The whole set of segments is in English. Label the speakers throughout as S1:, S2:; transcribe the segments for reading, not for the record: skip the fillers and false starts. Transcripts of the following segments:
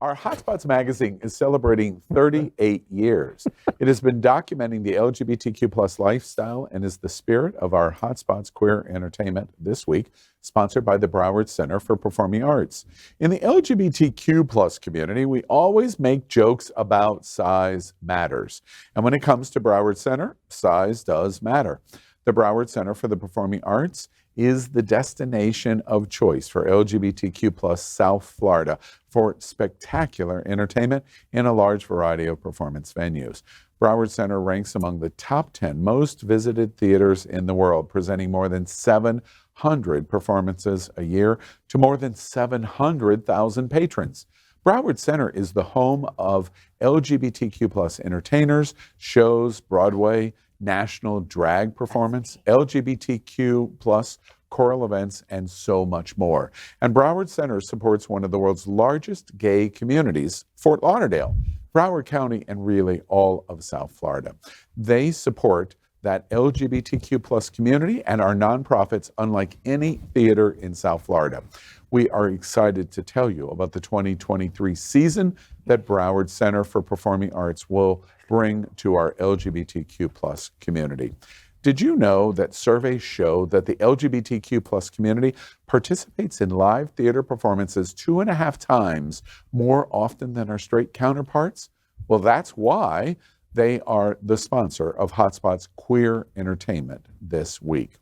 S1: Our Hotspots magazine is celebrating 38 years. It has been documenting the LGBTQ plus lifestyle and is the spirit of our Hotspots Queer Entertainment this week, sponsored by the Broward Center for Performing Arts. In the LGBTQ plus community, we always make jokes about size matters. And when it comes to Broward Center, size does matter. The Broward Center for the Performing Arts is the destination of choice for LGBTQ plus South Florida for spectacular entertainment in a large variety of performance venues. Broward Center ranks among the top 10 most visited theaters in the world, presenting more than 700 performances a year to more than 700,000 patrons. Broward Center is the home of LGBTQ plus entertainers, shows, Broadway, national drag performance, LGBTQ plus choral events, and so much more. And Broward Center supports one of the world's largest gay communities, Fort Lauderdale, Broward County, and really all of South Florida. They support that LGBTQ plus community and our nonprofits unlike any theater in South Florida. We are excited to tell you about the 2023 season that Broward Center for Performing Arts will bring to our LGBTQ plus community. Did you know that surveys show that the LGBTQ plus community participates in live theater performances 2.5 times more often than our straight counterparts? Well, that's why they are the sponsor of Hotspot's Queer Entertainment this week.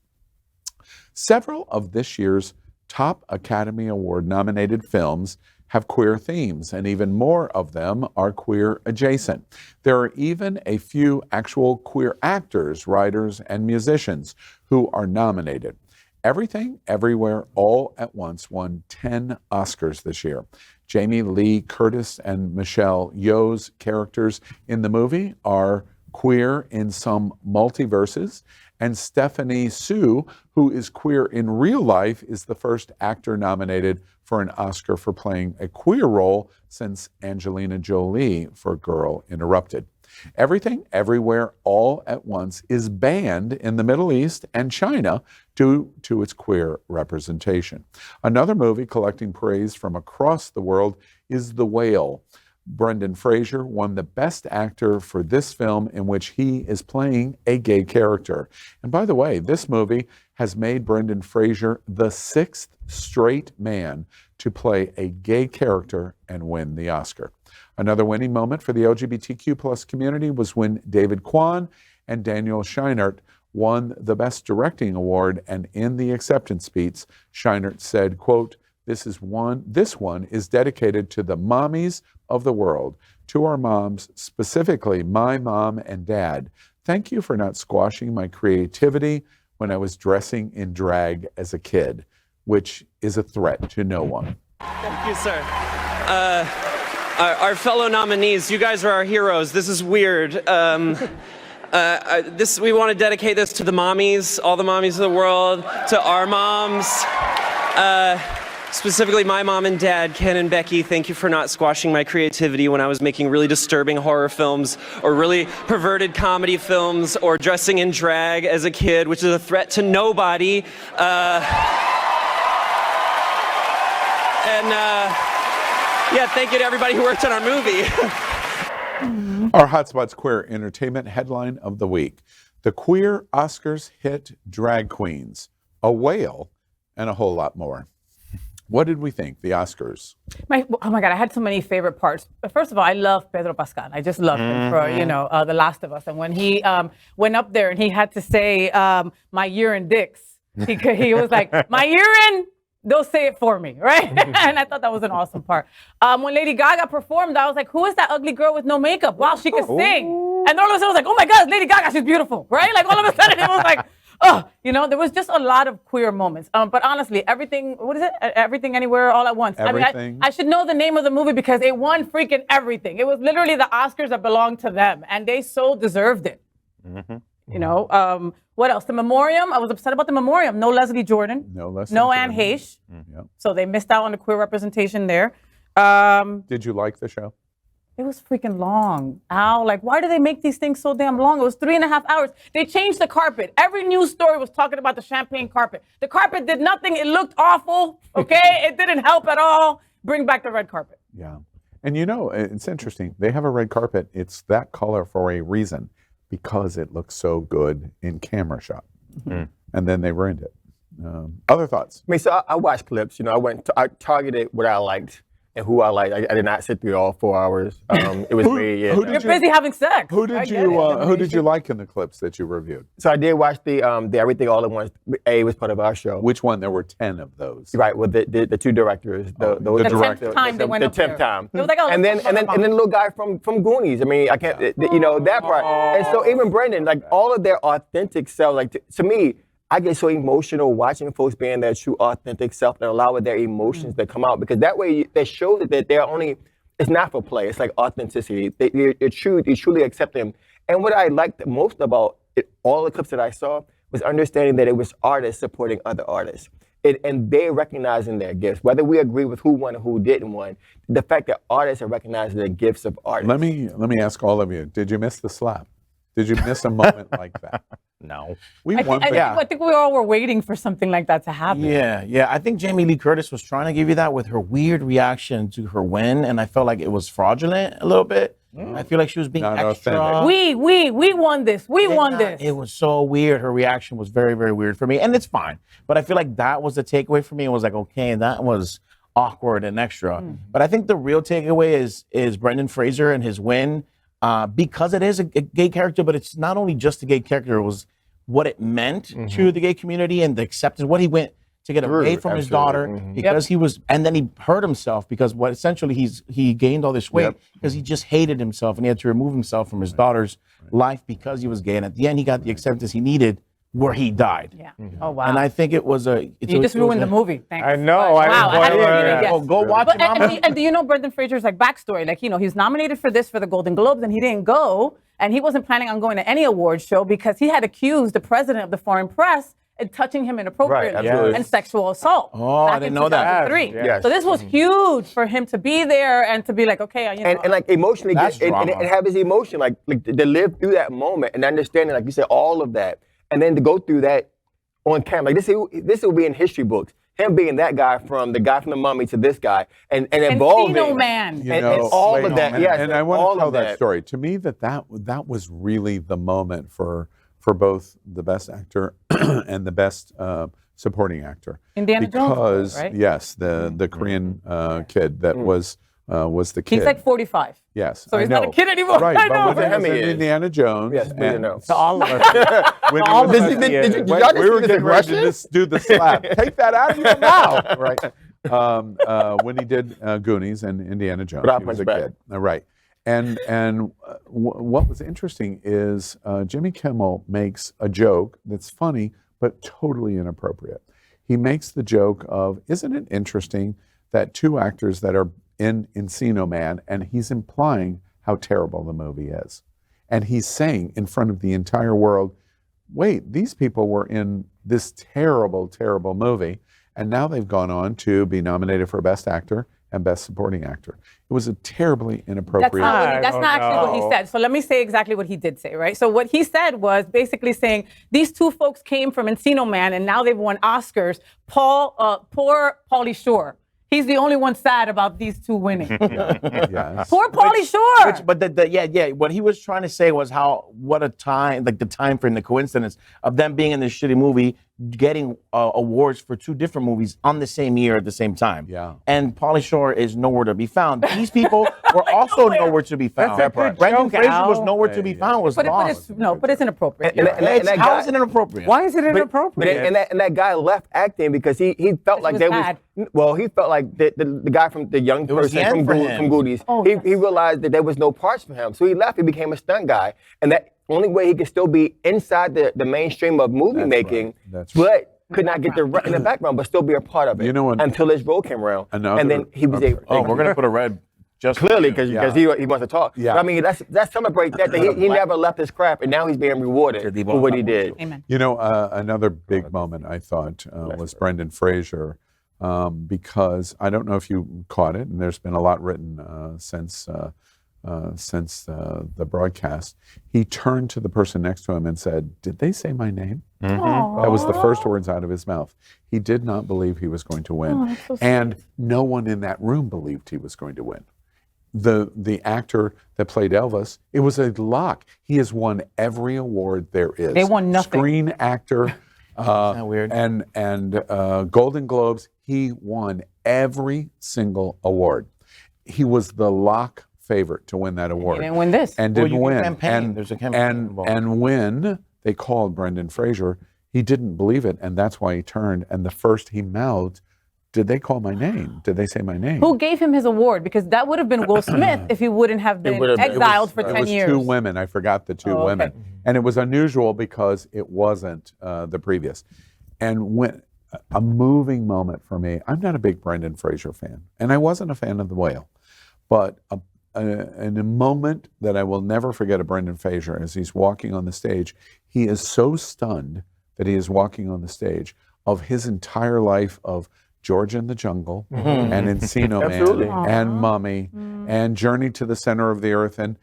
S1: Several of this year's top Academy Award nominated films have queer themes, and even more of them are queer adjacent. There are even a few actual queer actors, writers, and musicians who are nominated. Everything, Everywhere, All at Once won 10 Oscars this year. Jamie Lee Curtis and Michelle Yeoh's characters in the movie are queer in some multiverses, and Stephanie Hsu, who is queer in real life, is the first actor nominated for an Oscar for playing a queer role since Angelina Jolie for Girl Interrupted. Everything, Everywhere, All at Once is banned in the Middle East and China due to its queer representation. Another movie collecting praise from across the world is The Whale. Brendan Fraser won the Best Actor for this film, in which he is playing a gay character. And by the way, this movie has made Brendan Fraser the 6th straight man to play a gay character and win the Oscar. Another winning moment for the LGBTQ plus community was when David Kwan and Daniel Scheinert won the Best Directing Award, and in the acceptance speech, Scheinert said, quote, this one is dedicated to the mommies of the world, to our moms, specifically my mom and dad. Thank you for not squashing my creativity when I was dressing in drag as a kid, which is a threat to no one.
S2: Thank you, sir. Our fellow nominees, you guys are our heroes. This is weird. We want to dedicate this to the mommies, all the mommies of the world, to our moms. Specifically my mom and dad, Ken and Becky. Thank you for not squashing my creativity when I was making really disturbing horror films or really perverted comedy films or dressing in drag as a kid, which is a threat to nobody. Yeah, thank you to everybody who worked on our movie.
S1: Our Hotspots Queer Entertainment headline of the week: the queer Oscars hit drag queens, a whale, and a whole lot more. What did we think, the Oscars?
S3: Oh my God, I had so many favorite parts. But first of all, I love Pedro Pascal. I just love him for, The Last of Us. And when he went up there and he had to say, my urine dicks, he was like, my urine, they'll say it for me, right? And I thought that was an awesome part. When Lady Gaga performed, I was like, who is that ugly girl with no makeup? Wow, she can sing. And all of a sudden I was like, oh my God, Lady Gaga, she's beautiful, right? Like all of a sudden it was like, oh, there was just a lot of queer moments. But honestly, everything, what is it? Everything, Anywhere, All at Once.
S1: Everything.
S3: I mean, I should know the name of the movie because it won freaking everything. It was literally the Oscars that belonged to them, and they so deserved it. Mm-hmm. What else? The Memoriam. I was upset about the Memoriam. No Leslie Jordan. No Anne Heche.
S1: Yep.
S3: So they missed out on the queer representation there.
S1: Did you like the show?
S3: It was freaking long. Ow, like, why do they make these things so damn long? It was 3.5 hours. They changed the carpet. Every news story was talking about the champagne carpet. The carpet did nothing. It looked awful, okay? It didn't help at all. Bring back the red carpet.
S1: Yeah. And you know, it's interesting. They have a red carpet. It's that color for a reason, because it looks so good in camera shot. And then they ruined it. Other thoughts?
S4: I mean, so I watched clips. You know, I targeted what I liked and who I liked. I did not sit through all 4 hours. It was me.
S1: who
S3: You're busy having sex.
S1: Who did you like in the clips that you reviewed?
S4: So I did watch the Everything All at Once. A was part of our show.
S1: Which one? There were 10 of those.
S4: Right, with the 2 directors. The
S1: director.
S3: 10th time they went up there.
S4: 10th time.
S3: It was like, oh,
S4: and then the little guy from Goonies. I mean, I can't, you know, that part. And so even Brendan, like all of their authentic self, like to me, I get so emotional watching folks being their true authentic self and allowing their emotions to come out, because that way they show that they're only, it's not for play, it's like authenticity. You truly accept them. And what I liked most about all the clips that I saw was understanding that it was artists supporting other artists. And they recognizing their gifts, whether we agree with who won or who didn't win. The fact that artists are recognizing the gifts of artists.
S1: Let me ask all of you, did you miss the slap? Did you miss a moment like that?
S5: No.
S3: I think we all were waiting for something like that to happen.
S5: Yeah. I think Jamie Lee Curtis was trying to give you that with her weird reaction to her win, and I felt like it was fraudulent a little bit. I feel like she was being
S1: Not
S5: extra.
S1: authentic.
S3: We won this. We won this.
S5: It was so weird. Her reaction was very, very weird for me, and it's fine. But I feel like that was the takeaway for me. It was like, okay, that was awkward and extra. But I think the real takeaway is Brendan Fraser and his win, because it is a gay character, but it's not only just a gay character. It was what it meant to the gay community and the acceptance, what he went to get away from his daughter because he was, and then he hurt himself because what essentially he gained all this weight because he just hated himself and he had to remove himself from his daughter's life because he was gay. And at the end, he got the acceptance he needed where he died.
S3: Yeah. Oh, wow.
S5: And I think it was
S3: You just ruined the movie. Thanks.
S4: I know.
S3: Wow. I had to read it, yes.
S5: Well, go watch it, Mama.
S3: And do you know Brendan Fraser's like backstory? Like, you know, he was nominated for this for the Golden Globes and he didn't go. And he wasn't planning on going to any awards show because he had accused the president of the foreign press of touching him inappropriately and sexual assault.
S5: Oh, I didn't know that.
S3: 2003.
S4: Yes.
S3: So this was huge for him to be there and to be like, okay, you know.
S4: And like emotionally, and have his emotion, like to live through that moment and understanding, like you said, all of that. And then to go through that on camera. Like this will be in history books. Him being that guy from the Mummy to this guy and evolving.
S3: Encino Man.
S4: And all of that. Yes.
S1: And I want to tell that story. To me, that was really the moment for both the best actor and the best supporting actor.
S3: Indiana Jones,
S1: because
S3: right?
S1: yes, the Korean kid that was the kid.
S3: He's like 45.
S1: Yes,
S3: So he's not a kid anymore.
S1: Right,
S3: I
S1: but
S3: know.
S1: when he was in Indiana Jones.
S4: Yes, we know.
S5: To all of us.
S1: When he was
S4: Did y'all just
S1: we were
S4: see this
S1: getting ready to
S4: Russian?
S1: just do the slap. Take that out of your mouth, right? When he did Goonies and Indiana Jones,
S4: But I
S1: he was
S4: punch
S1: a
S4: back.
S1: kid, right? And what was interesting is Jimmy Kimmel makes a joke that's funny but totally inappropriate. He makes the joke of, isn't it interesting that two actors that are in Encino Man, and he's implying how terrible the movie is. And he's saying in front of the entire world, wait, these people were in this terrible, terrible movie, and now they've gone on to be nominated for Best Actor and Best Supporting Actor. It was a terribly inappropriate.
S3: That's not actually what he said. So let me say exactly what he did say, right? So what he said was basically saying these two folks came from Encino Man and now they've won Oscars. Poor Pauly Shore. He's the only one sad about these two winning.
S1: Yes.
S3: Poor Pauly Shore.
S5: But what he was trying to say was what a time, like the time frame, the coincidence of them being in this shitty movie, getting awards for two different movies on the same year at the same time.
S1: Yeah.
S5: And Pauly Shore is nowhere to be found. These people were also nowhere to be found.
S4: That's a good
S5: Brendan
S4: joke,
S5: Fraser
S4: Al.
S5: was nowhere to be found. Was
S3: But
S5: lost.
S3: it's inappropriate.
S5: How is it inappropriate?
S6: Why is it inappropriate?
S4: And that guy left acting because he felt like
S3: was
S4: there
S3: bad.
S4: was he felt like the guy from the young
S5: was
S4: person
S5: the end for him.
S4: from Goonies.
S3: Oh,
S4: he
S3: yes.
S4: realized that there was no parts for him, so he left. He became a stunt guy, and that only way he could still be inside the mainstream of movie making,
S1: That's
S4: but could not get in the background, but still be a part of it.
S1: You know what-
S4: until his role came around,
S1: Another-
S4: and then he was able.
S5: Oh, we're gonna put a red. Just
S4: Clearly, because he wants to talk.
S1: Yeah.
S4: But I mean, that's celebrate that he never left his craft, and now he's being rewarded for what he did.
S3: Amen.
S1: You know, another big moment I thought was Brendan Fraser, because I don't know if you caught it, and there's been a lot written since the broadcast. He turned to the person next to him and said, "Did they say my name?" That was the first words out of his mouth. He did not believe he was going to win,
S3: that's so
S1: and no one in that room believed he was going to win. the actor that played Elvis, it was a lock. He has won every award there is.
S3: They won nothing.
S1: Screen actor,
S5: Isn't that weird?
S1: and Golden Globes. He won every single award. He was the lock favorite to win that award.
S3: He didn't win this.
S1: And
S5: Well,
S1: didn't
S5: you can
S1: win.
S5: campaign. There's a campaign involved.
S1: And when they called Brendan Fraser, he didn't believe it, and that's why he turned. And the first he mouthed, "Did they call my name? Did they say my name?"
S3: Who gave him his award? Because that would have been Will Smith if he wouldn't have been
S4: would've been.
S3: exiled for
S1: It
S3: 10
S1: was
S3: years.
S1: 2 women. I forgot the 2
S3: Oh, okay.
S1: women. And it was unusual because it wasn't the previous. And when a moving moment for me, I'm not a big Brendan Fraser fan, and I wasn't a fan of The Whale, but in a moment that I will never forget of Brendan Fraser as he's walking on the stage, he is so stunned that he is walking on the stage of his entire life of George in the Jungle and Encino
S4: Absolutely.
S1: Man and Mummy and Journey to the Center of the Earth and,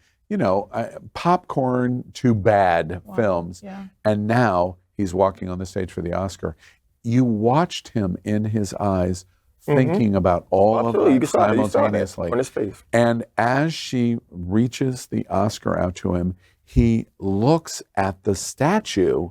S1: popcorn to bad films.
S3: Yeah.
S1: And now he's walking on the stage for the Oscar. You watched him in his eyes thinking about all
S4: Absolutely.
S1: of
S4: You
S1: that
S4: saw it. You saw that
S1: simultaneously.
S4: on his face.
S1: And as she reaches the Oscar out to him, he looks at the statue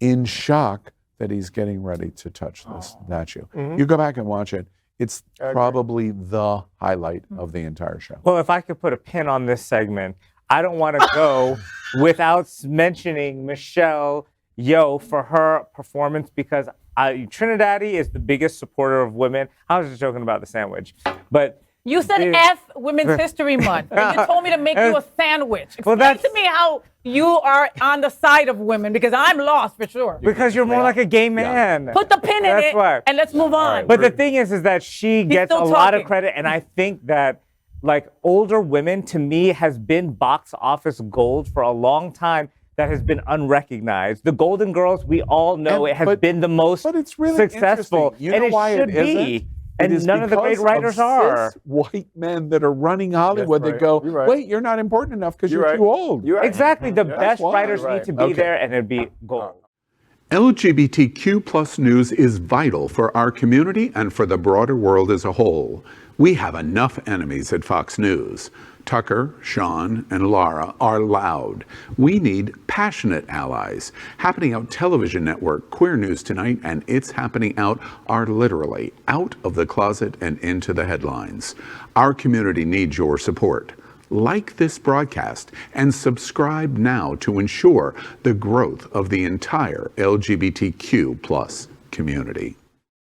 S1: in shock that he's getting ready to touch this statue. You go back and watch it. It's probably the highlight of the entire show.
S6: Well, if I could put a pin on this segment, I don't want to go without mentioning Michelle Yeoh for her performance because Trinidadi is the biggest supporter of women. I was just joking about the sandwich, but
S3: You said F Women's History Month, and you told me to make you a sandwich. Explain to me how you are on the side of women, because I'm lost for sure.
S6: because you're more like a gay man.
S3: Put the pin in
S6: That's
S3: it,
S6: why.
S3: and let's move on.
S6: But the thing is that she gets a
S3: still
S6: lot of
S3: talking.
S6: credit, and I think that like older women to me has been box office gold for a long time. That has been unrecognized. The Golden Girls, we all know it has been the most
S1: But it's really
S6: successful,
S1: interesting. You
S6: and
S1: know
S6: it
S1: why
S6: should
S1: it
S6: be.
S1: isn't?
S6: And
S1: It is
S6: none of the great
S1: because
S6: writers
S1: of cis
S6: are.
S1: white men that are running Hollywood that
S4: right.
S1: go,
S4: You're right.
S1: wait, you're not important enough because you're
S4: right.
S1: too old.
S4: You're right.
S6: Exactly. The best
S1: why.
S6: writers
S4: Right.
S6: need to be
S1: Okay.
S6: there, and it'd be gold.
S7: LGBTQ plus news is vital for our community and for the broader world as a whole. We have enough enemies at Fox News. Tucker, Sean, and Lara are loud. We need passionate allies. Happening Out Television Network, Queer News Tonight, and It's Happening Out are literally out of the closet and into the headlines. Our community needs your support. Like this broadcast and subscribe now to ensure the growth of the entire LGBTQ plus community.